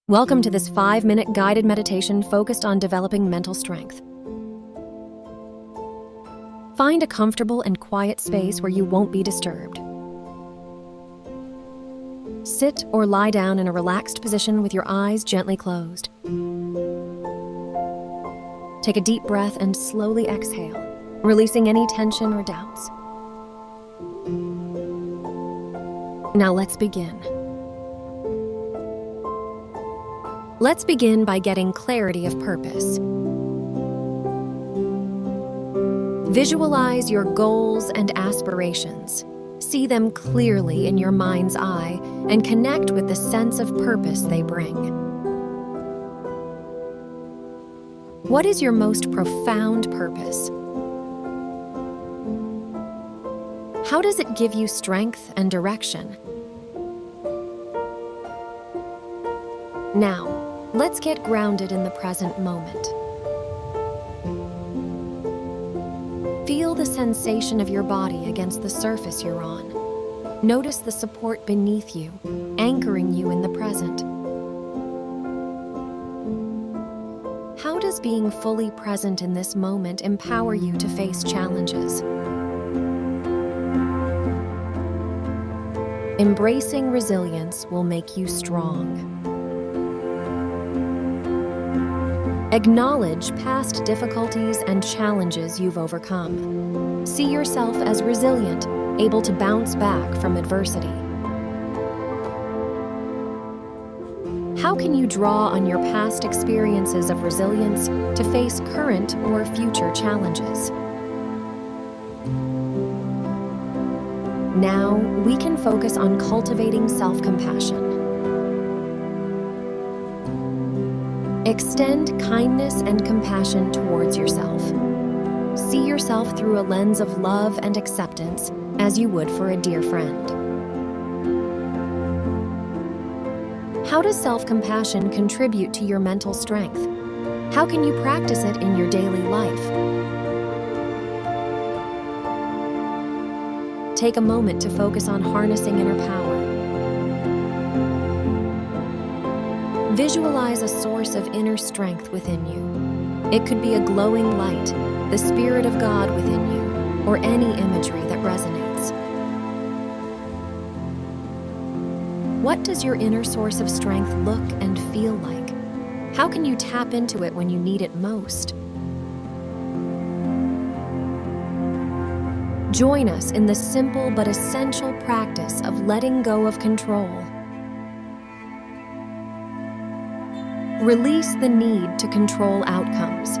Welcome to this 5-minute guided meditation focused on developing mental strength. Find a comfortable and quiet space where you won't be disturbed. Sit or lie down in a relaxed position with your eyes gently closed. Take a deep breath and slowly exhale, releasing any tension or doubts. Now let's begin. Let's begin by getting clarity of purpose. Visualize your goals and aspirations. See them clearly in your mind's eye and connect with the sense of purpose they bring. What is your most profound purpose? How does it give you strength and direction? Now, let's get grounded in the present moment. Feel the sensation of your body against the surface you're on. Notice the support beneath you, anchoring you in the present. How does being fully present in this moment empower you to face challenges? Embracing resilience will make you strong. Acknowledge past difficulties and challenges you've overcome. See yourself as resilient, able to bounce back from adversity. How can you draw on your past experiences of resilience to face current or future challenges? Now, we can focus on cultivating self-compassion. Extend kindness and compassion towards yourself. See yourself through a lens of love and acceptance as you would for a dear friend. How does self-compassion contribute to your mental strength? How can you practice it in your daily life? Take a moment to focus on harnessing inner power. Visualize a source of inner strength within you. It could be a glowing light, the Spirit of God within you, or any imagery that resonates. What does your inner source of strength look and feel like? How can you tap into it when you need it most? Join us in the simple but essential practice of letting go of control. Release the need to control outcomes.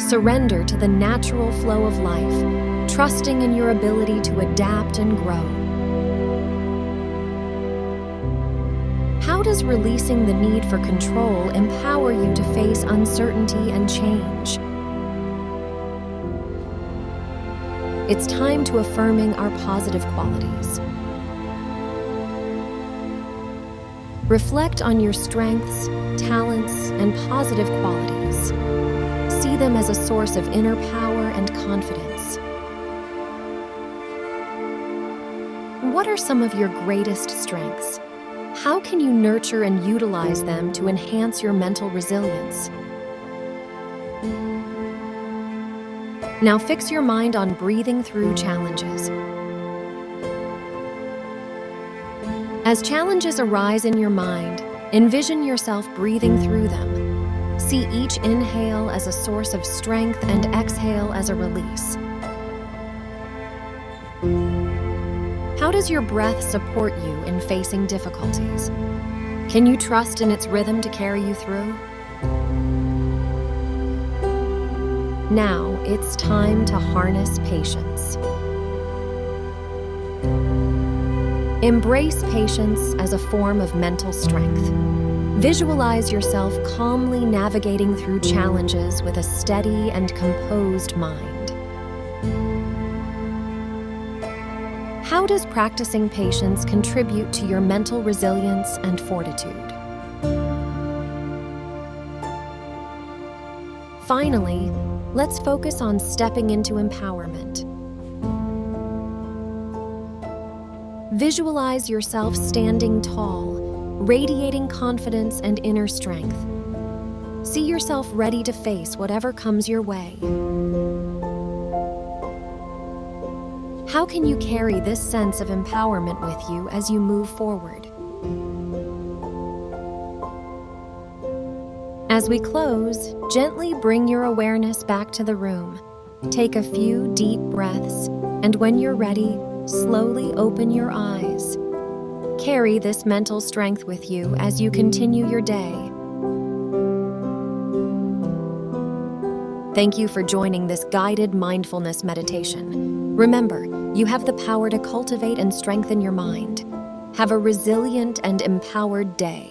Surrender to the natural flow of life, trusting in your ability to adapt and grow. How does releasing the need for control empower you to face uncertainty and change? It's time to affirming our positive qualities. Reflect on your strengths, talents, and positive qualities. See them as a source of inner power and confidence. What are some of your greatest strengths? How can you nurture and utilize them to enhance your mental resilience? Now fix your mind on breathing through challenges. As challenges arise in your mind, envision yourself breathing through them. See each inhale as a source of strength and exhale as a release. How does your breath support you in facing difficulties? Can you trust in its rhythm to carry you through? Now it's time to harness patience. Embrace patience as a form of mental strength. Visualize yourself calmly navigating through challenges with a steady and composed mind. How does practicing patience contribute to your mental resilience and fortitude? Finally, let's focus on stepping into empowerment. Visualize yourself standing tall, radiating confidence and inner strength. See yourself ready to face whatever comes your way. How can you carry this sense of empowerment with you as you move forward? As we close, gently bring your awareness back to the room. Take a few deep breaths, and when you're ready, slowly open your eyes. Carry this mental strength with you as you continue your day. Thank you for joining this guided mindfulness meditation. Remember, you have the power to cultivate and strengthen your mind. Have a resilient and empowered day.